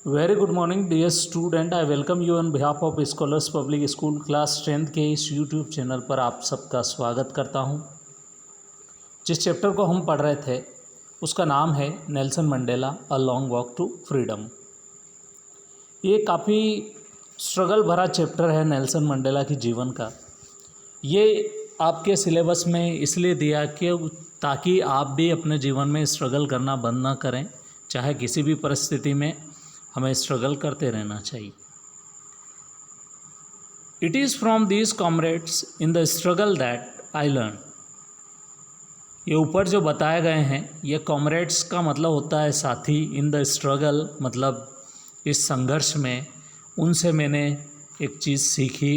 Very good morning dear student. I welcome you on behalf of scholars public school class 10th के इस YouTube channel पर आप सबका स्वागत करता हूं। जिस चैप्टर को हम पढ़ रहे थे उसका नाम है Nelson Mandela a long walk to freedom. ये काफ़ी स्ट्रगल भरा चैप्टर है नेल्सन मंडेला की जीवन का। ये आपके सिलेबस में इसलिए दिया कि ताकि आप भी अपने जीवन में स्ट्रगल करना बंद ना करें। चाहे किसी भी परिस्थिति में हमें स्ट्रगल करते रहना चाहिए। It is from these comrades in the struggle that I learn. ये ऊपर जो बताए गए हैं ये कॉमरेड्स का मतलब होता है साथी। इन द स्ट्रगल मतलब इस संघर्ष में उनसे मैंने एक चीज़ सीखी,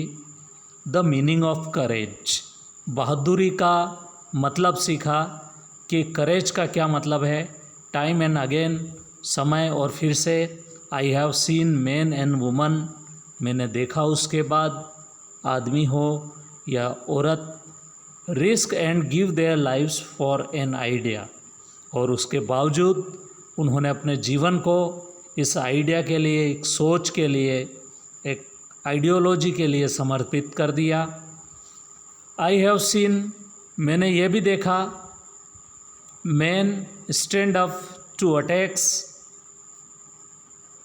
द मीनिंग ऑफ करेज। बहादुरी का मतलब सीखा कि करेज का क्या मतलब है। टाइम एंड अगेन, समय और फिर से। I have seen man and woman, मैंने देखा उसके बाद आदमी हो या औरत, risk and give their lives for an idea. और उसके बावजूद उन्होंने अपने जीवन को इस आइडिया के लिए, एक सोच के लिए, एक आइडियोलॉजी के लिए समर्पित कर दिया। आई हैव सीन, मैंने ये भी देखा, man stand up to attacks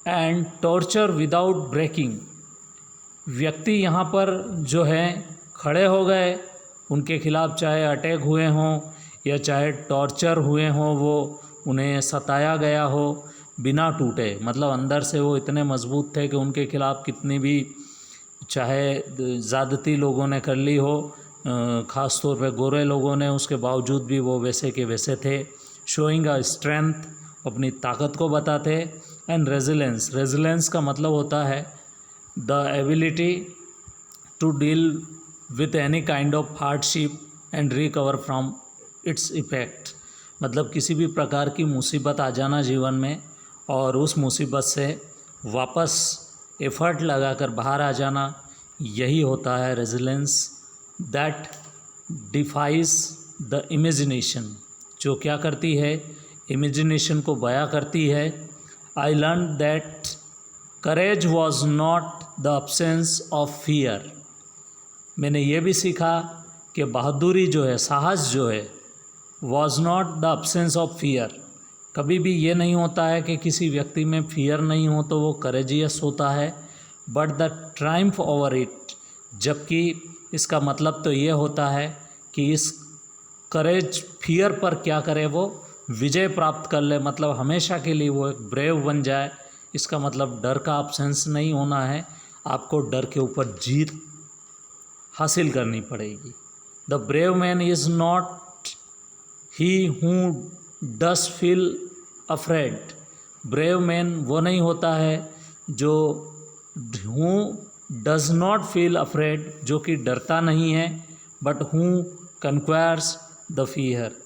and torture without breaking. व्यक्ति यहाँ पर जो हैं खड़े हो गए, उनके खिलाफ़ चाहे अटैक हुए हों या चाहे टॉर्चर हुए हों, वो उन्हें सताया गया हो, बिना टूटे। मतलब अंदर से वो इतने मजबूत थे कि उनके खिलाफ़ कितनी भी चाहे ज़्यादती लोगों ने कर ली हो, ख़ास तौर पे गोरे लोगों ने, उसके बावजूद भी वो वैसे के वैसे थे। शोइंग अ स्ट्रेंथ, अपनी ताकत को बताते। एंड रेजिलेंस, रेजिलेंस का मतलब होता है the ability to deal with any kind of hardship and recover from its effect. मतलब किसी भी प्रकार की मुसीबत आ जाना जीवन में और उस मुसीबत से वापस एफर्ट लगाकर बाहर आ जाना, यही होता है resilience. That defies the imagination, जो क्या करती है, इमेजिनेशन को बयां करती है। I learn that courage was not the absence of fear. मैंने ये भी सीखा कि बहादुरी जो है, साहस जो है, was not the absence of fear. कभी भी ये नहीं होता है कि किसी व्यक्ति में फियर नहीं हो तो वो करेजियस होता है, but the Triumph over it. जबकि इसका मतलब तो ये होता है कि इस करेज, फियर पर क्या करे, वो विजय प्राप्त कर ले, मतलब हमेशा के लिए वो एक ब्रेव बन जाए। इसका मतलब डर का अब्सेंस नहीं होना है, आपको डर के ऊपर जीत हासिल करनी पड़ेगी। The brave man is not he who does feel afraid. Brave man वो नहीं होता है जो who does not feel afraid, जो कि डरता नहीं है, बट हु कन्क्वायर्स द फियर।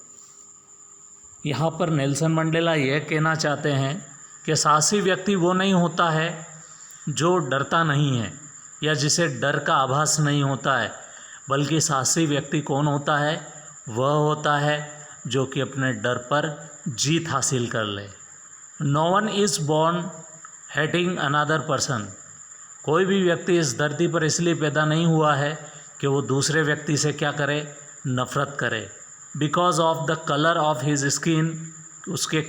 यहाँ पर नेल्सन मंडेला यह कहना चाहते हैं कि साहसी व्यक्ति वो नहीं होता है जो डरता नहीं है या जिसे डर का आभास नहीं होता है, बल्कि साहसी व्यक्ति कौन होता है, वह होता है जो कि अपने डर पर जीत हासिल कर ले। No one is born hating another person. कोई भी व्यक्ति इस धरती पर इसलिए पैदा नहीं हुआ है कि वो दूसरे व्यक्ति से क्या करे, नफ़रत करे। Because of the colour of his skin, उसके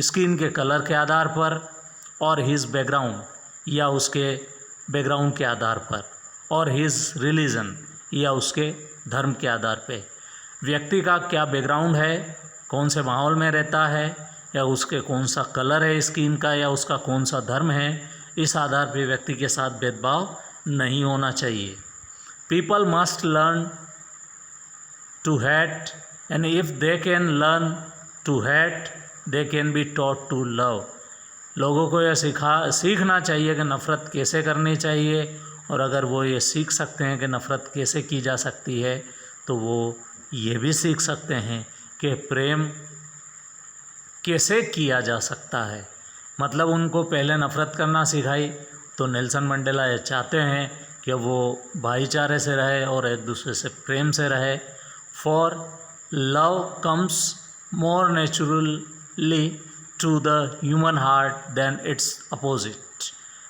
स्किन के कलर के आधार पर, और हिज बैकग्राउंड या उसके बैकग्राउंड के आधार पर, और हिज रिलीजन या उसके धर्म के आधार पे। व्यक्ति का क्या बैकग्राउंड है, कौन से माहौल में रहता है, या उसके कौन सा कलर है स्किन का, या उसका कौन सा धर्म है, इस आधार पे व्यक्ति के साथ भेदभाव नहीं होना चाहिए। People must learn to hate, and if they can learn to hate, they can be taught to love। लोगों को यह सीखना चाहिए कि नफ़रत कैसे करनी चाहिए, और अगर वो ये सीख सकते हैं कि नफ़रत कैसे की जा सकती है, तो वो ये भी सीख सकते हैं कि प्रेम कैसे किया जा सकता है। मतलब उनको पहले नफ़रत करना सिखाई। तो नेल्सन मंडेला ये चाहते हैं कि वो भाईचारे से रहे और एक दूसरे से प्रेम से रहे। For love comes more naturally to the human heart than its opposite।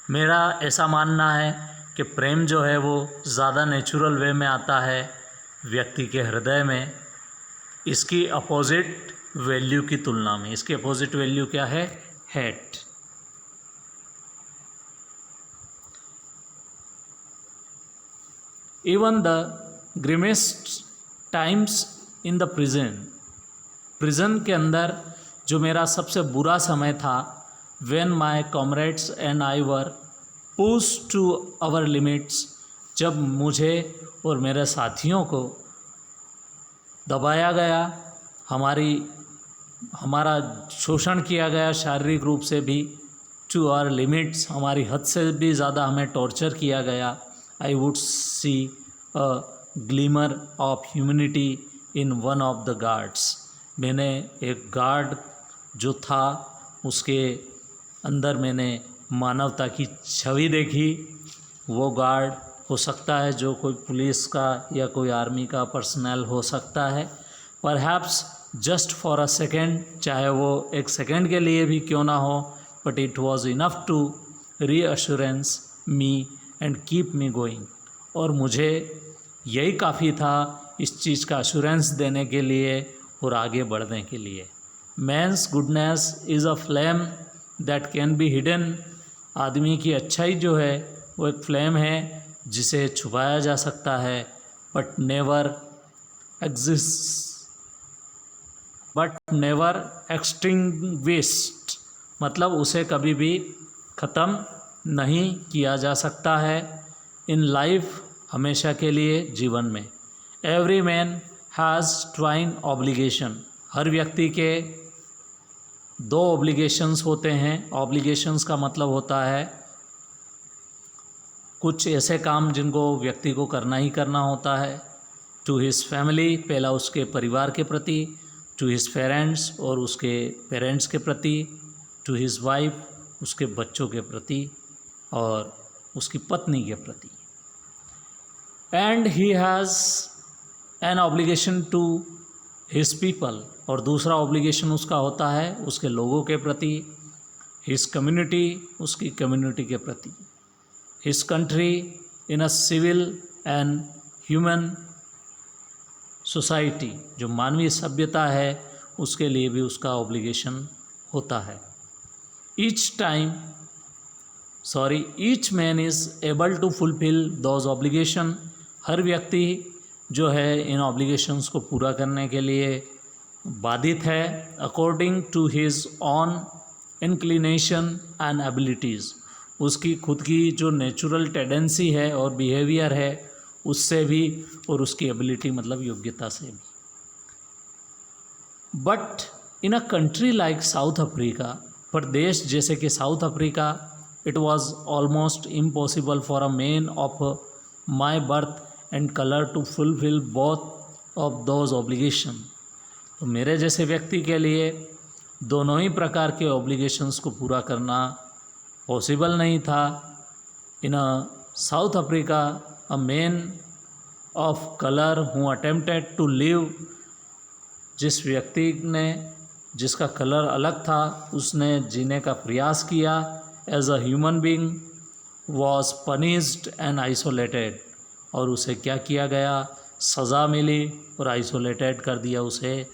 मेरा ऐसा मानना है कि प्रेम जो है वो ज़्यादा नेचुरल वे में आता है व्यक्ति के हृदय में, इसकी अपोजिट वैल्यू की तुलना में। इसकी अपोजिट वैल्यू क्या है? Hate. Even the grimmest times in the prison के अंदर जो मेरा सबसे बुरा समय था, when my comrades and I were pushed to our limits, जब मुझे और मेरे साथियों को दबाया गया, हमारा शोषण किया गया शारीरिक रूप से भी, टू आवर लिमिट्स, हमारी हद से भी ज़्यादा हमें टॉर्चर किया गया। I would see a glimmer of humanity in one of the guards. मैंने एक गार्ड जो था उसके अंदर मैंने मानवता की छवि देखी। वो गार्ड हो सकता है जो कोई पुलिस का या कोई आर्मी का पर्सनल हो सकता है, perhaps just for a second, चाहे वो एक सेकेंड के लिए भी क्यों ना हो, but it was enough to reassurance me and keep me going. और मुझे यही काफ़ी था इस चीज़ का अश्योरेंस देने के लिए और आगे बढ़ने के लिए। Man's goodness is a flame that can be hidden. आदमी की अच्छाई जो है वो एक फ्लेम है जिसे छुपाया जा सकता है, बट नेवर एक्सटिंग्विश्ड, मतलब उसे कभी भी ख़त्म नहीं किया जा सकता है। इन लाइफ, हमेशा के लिए जीवन में। Every man has twin obligation, हर व्यक्ति के दो ऑब्लिगेशंस होते हैं। ऑब्लिगेशंस का मतलब होता है कुछ ऐसे काम जिनको व्यक्ति को करना ही करना होता है। टू हिज फैमिली, पहला उसके परिवार के प्रति, टू हिज पेरेंट्स और उसके पेरेंट्स के प्रति, टू हिज वाइफ, उसके बच्चों के प्रति और उसकी पत्नी के प्रति। And he has an obligation to his people, और दूसरा ऑब्लिगेशन उसका होता है उसके लोगों के प्रति, हिज कम्युनिटी, उसकी कम्युनिटी के प्रति, his country in a civil and human society, जो मानवीय सभ्यता है उसके लिए भी उसका ऑब्लिगेशन होता है। Each man is able to fulfil those obligation, हर व्यक्ति जो है इन ऑब्लिगेशंस को पूरा करने के लिए बाधित है। According to his own inclination and abilities, उसकी खुद की जो नेचुरल टेंडेंसी है और बिहेवियर है उससे भी, और उसकी एबिलिटी मतलब योग्यता से भी। But in a country like South Africa, पर देश जैसे कि South Africa, it was almost impossible for a man of my birth and colour to fulfil both of those obligation. तो मेरे जैसे व्यक्ति के लिए दोनों ही प्रकार के ऑब्लिगेशंस को पूरा करना पॉसिबल नहीं था। In South Africa, a man of colour who attempted to live, जिस व्यक्ति ने, जिसका कलर अलग था, उसने जीने का प्रयास किया as a human being, was punished and isolated, और उसे क्या किया गया, सज़ा मिली और आइसोलेटेड कर दिया, उसे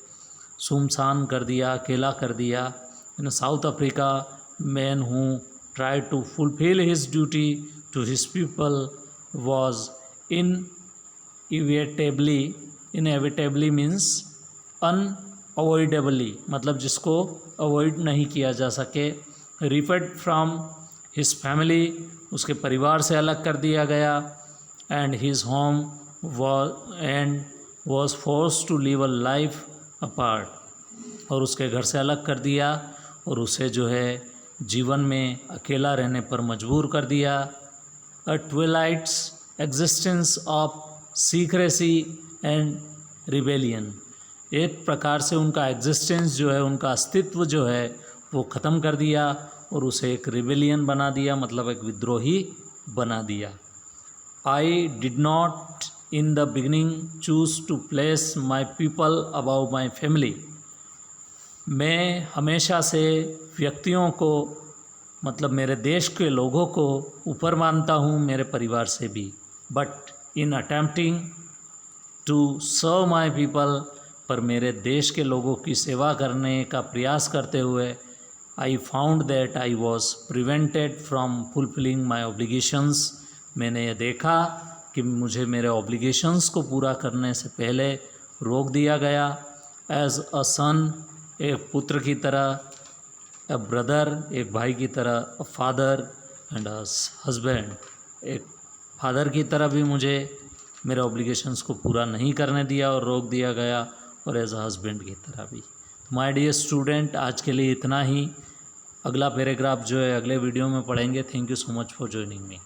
सुमसान कर दिया, अकेला कर दिया। In South Africa, man who try to fulfil his duty to his people was inevitably means unavoidably, मतलब जिसको अवॉइड नहीं किया जा सके। रिपेड फ्रॉम हिज फैमिली, उसके परिवार से अलग कर दिया गया। And his home was forced to live a life apart, और उसके घर से अलग कर दिया और उसे जो है जीवन में अकेला रहने पर मजबूर कर दिया। A twilights existence of secrecy and rebellion, एक प्रकार से उनका एग्जिस्टेंस जो है, उनका अस्तित्व जो है वो ख़त्म कर दिया और उसे एक रिबेलियन बना दिया, मतलब एक विद्रोही बना दिया। I did not in the beginning choose to place my people above my family, मैं हमेशा से व्यक्तियों को मतलब मेरे देश के लोगों को ऊपर मानता हूँ, मेरे परिवार से भी। But in attempting to serve my people, पर मेरे देश के लोगों की सेवा करने का प्रयास करते हुए I found that I was prevented from fulfilling my obligations. मैंने ये देखा कि मुझे मेरे ऑब्लिगेशंस को पूरा करने से पहले रोक दिया गया। एज अ सन, एक पुत्र की तरह, अ ब्रदर, एक भाई की तरह, a father and a husband, एक फादर की तरह भी मुझे मेरे ऑब्लिगेशंस को पूरा नहीं करने दिया और रोक दिया गया, और एज अ हस्बैंड की तरह भी। माय डियर स्टूडेंट, आज के लिए इतना ही। अगला पैराग्राफ जो है अगले वीडियो में पढ़ेंगे। Thank you so much for joining me.